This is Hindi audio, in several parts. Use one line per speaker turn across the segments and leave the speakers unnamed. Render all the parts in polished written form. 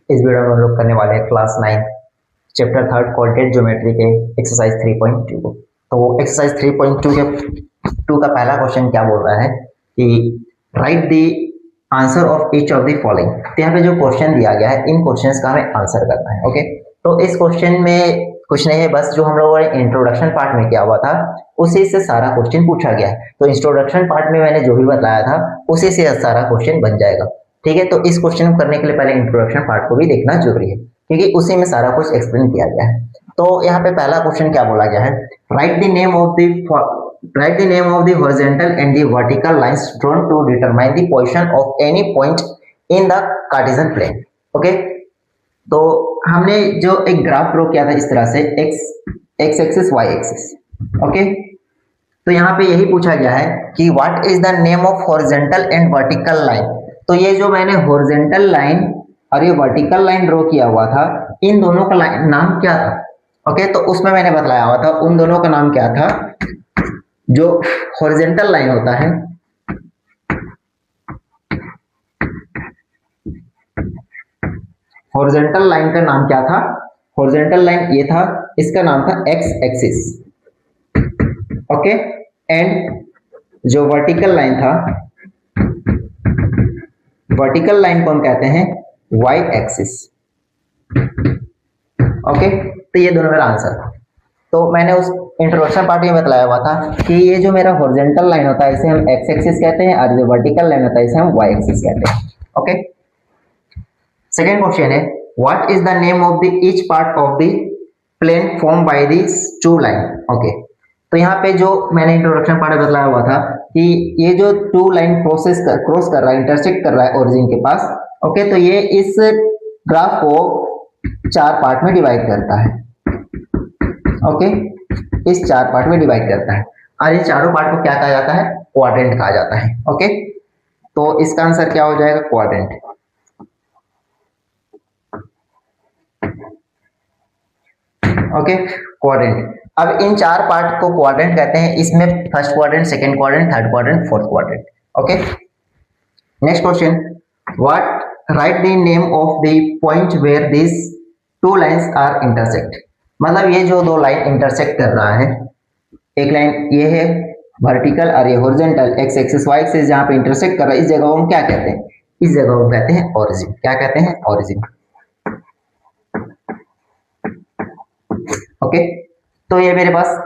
इस वीडियो में हम लोग करने वाले हैं क्लास 9 चैप्टर 3 कोऑर्डिनेट ज्योमेट्री के एक्सरसाइज 3.2 को। तो एक्सरसाइज 3.2 के 2 का पहला क्वेश्चन क्या बोल रहा है कि right the answer of each of the following. तो यहाँ पे जो क्वेश्चन दिया गया है इन क्वेश्चंस का हमें आंसर करना है। ओके, तो इस क्वेश्चन में कुछ नहीं है, बस जो हम लोगों ने इंट्रोडक्शन पार्ट में किया हुआ था उसी से सारा क्वेश्चन पूछा गया है। तो इंट्रोडक्शन पार्ट में मैंने जो भी बताया था उसी से सारा क्वेश्चन बन जाएगा। ठीक है, तो इस क्वेश्चन को करने के लिए पहले इंट्रोडक्शन पार्ट को भी देखना जरूरी है क्योंकि उसी में सारा कुछ एक्सप्लेन किया गया है। तो यहाँ पे पहला क्वेश्चन क्या बोला गया है, write the name of the horizontal and the vertical lines drawn to determine the position of any point in the Cartesian plane. Okay, तो हमने जो एक ग्राफ ड्रॉ किया था इस तरह से X axis Y axis. Okay, तो यहाँ पे यही पूछा गया है कि what is the name of horizontal and vertical line. तो ये जो मैंने हॉरिजॉन्टल लाइन और ये वर्टिकल लाइन ड्रॉ किया हुआ था इन दोनों का नाम क्या था। ओके, तो उसमें मैंने बताया हुआ था उन दोनों का नाम क्या था। जो हॉरिजॉन्टल लाइन होता है हॉरिजॉन्टल लाइन का नाम क्या था, हॉरिजॉन्टल लाइन ये था, इसका नाम था एक्स एक्सिस। ओके, एंड जो वर्टिकल लाइन था, वर्टिकल लाइन कौन कहते हैं, वाई एक्सिस। ओके, तो ये दोनों मेरा आंसर था। तो मैंने उस इंट्रोडक्शन पार्ट में बताया हुआ था कि ये जो मेरा हॉरिजॉन्टल लाइन होता है इसे हम एक्स एक्सिस कहते हैं और जो वर्टिकल लाइन होता है इसे हम वाई एक्सिस कहते हैं। ओके, सेकेंड क्वेश्चन है what is the name of the each part of the plane form by this two line. Okay, तो यहाँ पे जो मैंने इंट्रोडक्शन पार्ट में बताया हुआ था कि ये जो टू लाइन क्रॉस कर रहा है, इंटरसेक्ट कर रहा है ओरिजिन के पास। ओके, तो ये इस ग्राफ को 4 पार्ट में डिवाइड करता है। ओके, इस 4 पार्ट में डिवाइड करता है और इन चारों पार्ट को क्या कहा जाता है, क्वाड्रेंट कहा जाता है। ओके, तो इसका आंसर क्या हो जाएगा, क्वाड्रेंट। Okay, quadrant. अब इन 4 पार्ट को क्वाड्रेंट कहते हैं, इसमें first quadrant, second quadrant, third quadrant, fourth quadrant. Okay, next question what write the name of the point where this two lines are intersect. मतलब ये जो दो लाइन इंटरसेक्ट कर रहा है, एक लाइन ये है वर्टिकल और ये horizontal X axis Y axis, जहां पे इंटरसेक्ट कर रहा है इस जगह को हम क्या कहते हैं, इस जगह को कहते हैं ओरिजिन। क्या कहते हैं, ओरिजिन। ओके, तो ये मेरे पास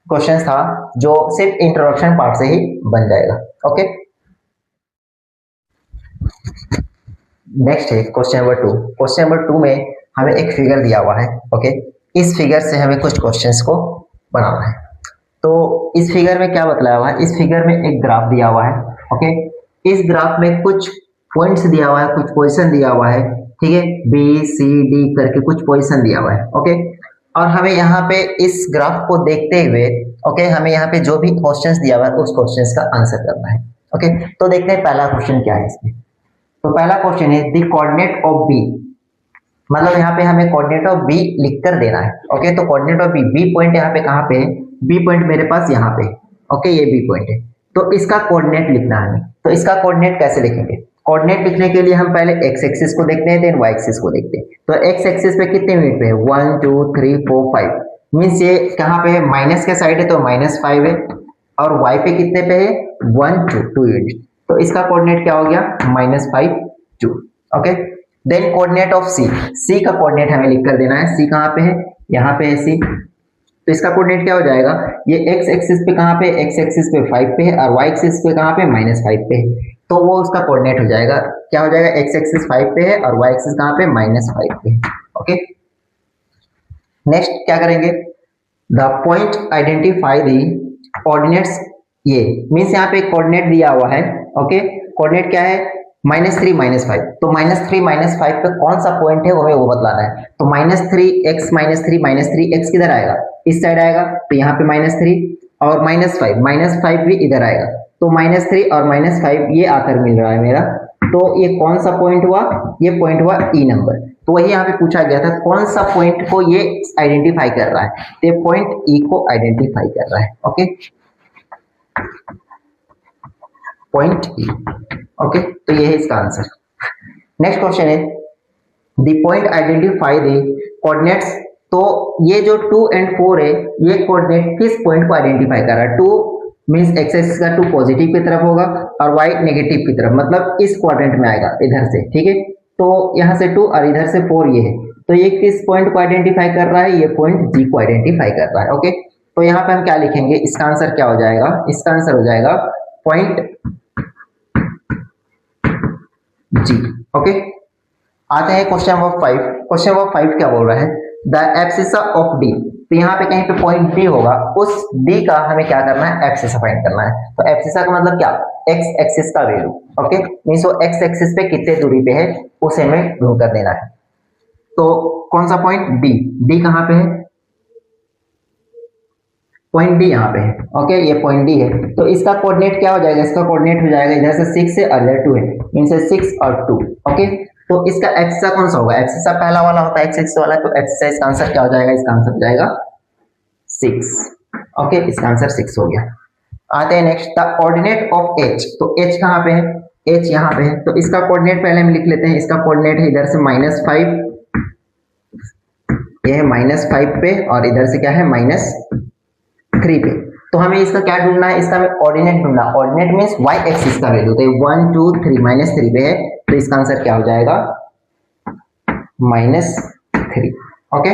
क्वेश्चन था जो सिर्फ इंट्रोडक्शन पार्ट से ही बन जाएगा। ओके, नेक्स्ट है क्वेश्चन नंबर 2। क्वेश्चन नंबर 2 में हमें एक फिगर दिया हुआ है। ओके, इस फिगर से हमें कुछ क्वेश्चंस को बनाना है। तो इस फिगर में क्या बतलाया हुआ है, इस फिगर में एक ग्राफ दिया हुआ है। ओके, इस ग्राफ में कुछ पॉइंट्स दिया हुआ है, कुछ पोजीशन दिया हुआ है। ठीक है, बी सी डी करके कुछ पोजीशन दिया हुआ है। ओके, और हमें यहाँ पे इस ग्राफ को देखते हुए हमें यहाँ पे जो भी क्वेश्चंस दिया हुआ है उस क्वेश्चंस का आंसर करना है। ओके, तो देखते हैं पहला क्वेश्चन क्या है इसमें। तो पहला क्वेश्चन है द कोऑर्डिनेट ऑफ बी। मतलब यहाँ पे हमें कोऑर्डिनेट ऑफ बी लिख कर देना है। ओके, तो coordinate of B, B point यहाँ पे कहाँ पे है, बी पॉइंट मेरे पास यहाँ पे। ओके, ये बी पॉइंट है, तो इसका कोऑर्डिनेट लिखना है हमें। तो इसका कोऑर्डिनेट कैसे लिखेंगे, कोऑर्डिनेट लिखने के लिए हम पहले एक्स एक्सिस को देखते हैं, देन वाई एक्सिस को देखते हैं। तो एक्स एक्सिस पे कितने यूनिट पे है, 1 2 3 4 5, मीन्स ये कहाँ पे है, माइनस के साइड है तो -5 है, और वाई पे कितने पे है, 1 2 यूनिट। तो इसका कोऑर्डिनेट क्या हो गया, -5 2। ओके, देन कोऑर्डिनेट ऑफ सी, सी का कोऑर्डिनेट हमें लिख कर देना है। सी कहाँ पे है, यहाँ पे है सी। तो इसका कोऑर्डिनेट क्या हो जाएगा, ये एक्स एक्सिस पे कहाँ पे, एक्स एक्सिस पे 5 पे है और वाई एक्सिस पे कहाँ पे, -5 पे है। तो वो उसका कोऑर्डिनेट हो जाएगा, क्या हो जाएगा, एक्स एक्सिस 5 पे है और वाई एक्सिस कहाँ पे, -5 पे है। ओके, नेक्स्ट क्या करेंगे, the point identify the coordinates. ये मीन्स यहाँ पे कोऑर्डिनेट दिया हुआ है। ओके, कोऑर्डिनेट क्या है, -3 -5। तो -3 -5 पे कौन सा पॉइंट है वो हमें वो बतलाना है। तो -3x -3 किधर आएगा, इस साइड आएगा, तो यहाँ पे -3 और -5 भी इधर आएगा। तो -3 और -5 ये आकर मिल रहा है मेरा। तो ये कौन सा पॉइंट हुआ, ये पॉइंट हुआ ई नंबर। तो वही यहाँ पे पूछा गया था कौन सा पॉइंट को ये आइडेंटिफाई कर रहा है, तो ये पॉइंट ई को आइडेंटिफाई कर रहा है। ओके, पॉइंट ई। ओके, तो ये है इसका आंसर। नेक्स्ट क्वेश्चन है the point identify the coordinates. तो ये जो 2 एंड 4 है, ये कोऑर्डिनेट किस पॉइंट को आइडेंटिफाई कर रहा है? 2 मींस एक्स एक्सिस का 2 पॉजिटिव की तरफ होगा और y नेगेटिव की तरफ, मतलब इस क्वाड्रेंट में आएगा इधर से, ठीक है। तो यहाँ से 2 और इधर से 4 ये है, तो ये किस पॉइंट को आइडेंटिफाई कर रहा है? ये पॉइंट G को आइडेंटिफाई कर रहा है। ओके, तो यहाँ पे हम क्या लिखेंगे? इसका आंसर क्या हो जाएगा? इसका आंसर हो जाएगा पॉइंट G। ओके, आते हैं क्वेश्चन नंबर 5। क्वेश्चन नंबर 5 क्या बोल रहा है? The axis of D। तो यहाँ पे कहीं पे पॉइंट D होगा, उस D का हमें क्या करना है? एक्सिस फाइंड करना है। तो एक्सिस का मतलब क्या? एक्स एक्सिस का वैल्यू। ओके, मींस वो एक्स एक्सिस पे कितने दूरी पे है उसे हमें ढूंढ कर देना है। तो कौन सा पॉइंट? D। D कहाँ पे है? पॉइंट D यहाँ पे है। ओके, ये पॉइंट D है, तो इसका कोऑर्डिनेट क्या हो जाएगा? इसका कोऑर्डिनेट हो जाएगा इधर से 6 है और इधर 2 है, मींस 6 और 2। ओके, तो इसका एक्सिस का कौन सा होगा? एक्सिस का पहला वाला होता है एक्स एक्सिस वाला, तो एक्सिस का इसका आंसर क्या हो जाएगा? इसका आंसर हो जाएगा 6। ओके, इसका आंसर 6 हो गया। आते हैं next, the coordinate of H। तो H कहाँ पे है? H यहाँ पे है, तो इसका कोऑर्डिनेट पहले हम लिख लेते हैं। इसका कोऑर्डिनेट है इधर से -5, ये है -5 पे, और इधर से क्या है? -3 पे। तो हमें इसका क्या ढूंढना है? इसका हमें कोऑर्डिनेट ढूंढना। कोऑर्डिनेट मींस y एक्सिस का वैल्यू, तो 1 2 3 -3 पे है, तो इसका आंसर क्या हो जाएगा? -3। ओके,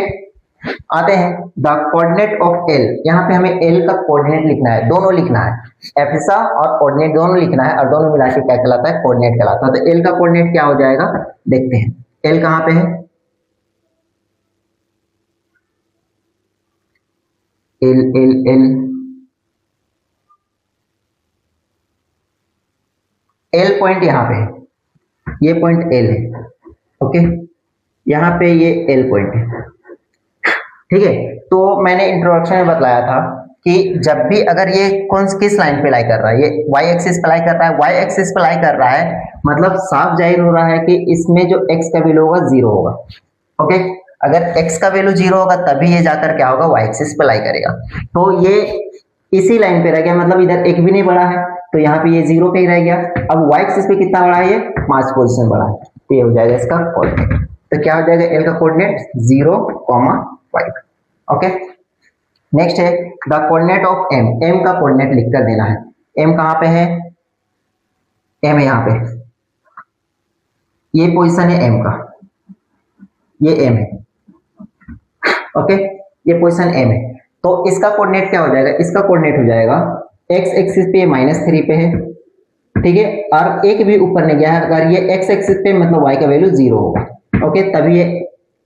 आते हैं द कोऑर्डिनेट ऑफ L। यहाँ पे हमें L का कोऑर्डिनेट लिखना है, दोनों लिखना है, एफिसा और कोऑर्डिनेट दोनों लिखना है, और दोनों मिला के क्या कहलाता है? कोऑर्डिनेट कहलाता है। तो L का कोऑर्डिनेट क्या हो जाएगा? देखते हैं। L कहाँ पे है? L L L L point यहाँ पे है, ये पॉइंट L है। ओके, यहाँ पे ये L पॉइंट है, ठीक है। तो मैंने इंट्रोडक्शन में बताया था कि जब भी अगर ये कौन किस लाइन पे लाई कर रहा है? ये y एक्सिस पे लाई कर रहा है। y एक्सिस पे लाई कर रहा है, मतलब साफ जाहिर हो रहा है कि इसमें जो x का वैल्यू होगा 0 होगा। ओके, अगर x का वैल्यू 0 होगा तभी ये जाकर क्या होगा? y एक्सिस पे लाई करेगा। तो ये इसी लाइन पे रह गया, मतलब इधर एक भी नहीं बढ़ा है, तो यहाँ पे ये 0 पे ही रह गया। अब y एक्सिस पे कितना बढ़ा है? ये 5 पोजीशन बढ़ा है, तो ये हो जाएगा इसका कोऑर्डिनेट। तो क्या हो जाएगा? L का कोऑर्डिनेट 0, 5। ओके, नेक्स्ट है the coordinate of M। M का कोऑर्डिनेट लिख कर देना है। M कहाँ पे है? M है यहाँ पे, ये पोजीशन है M का, ये M है। ओके, ये पोजीशन M है, तो इसका कोऑर्डिनेट क्या हो जाएगा? इसका कोऑर्डिनेट हो जाएगा x एक्सिस पे -3 पे है, ठीक है, और एक भी ऊपर नहीं गया है। अगर ये x एक्सिस पे मतलब y का वैल्यू 0 होगा। ओके, तभी ये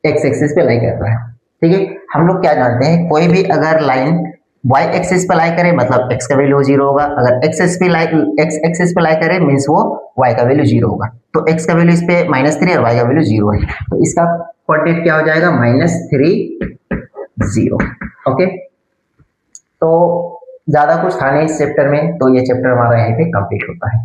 x एक्सिस पे लाई कर रहा है, ठीक है। हम लोग क्या जानते हैं? कोई भी अगर लाइन y एक्सिस पे लाई करे मतलब x का वैल्यू 0 होगा, अगर x एक्सिस पे लाई करे मींस वो y का वैल्यू 0 होगा। तो x का वैल्यू इस पे -3 और y का वैल्यू 0 है, तो इसका कोऑर्डिनेट क्या हो जाएगा? -3 0। ओके, तो ज्यादा कुछ था नहीं इस चैप्टर में, तो ये चैप्टर हमारा यहीं पे कंप्लीट होता है।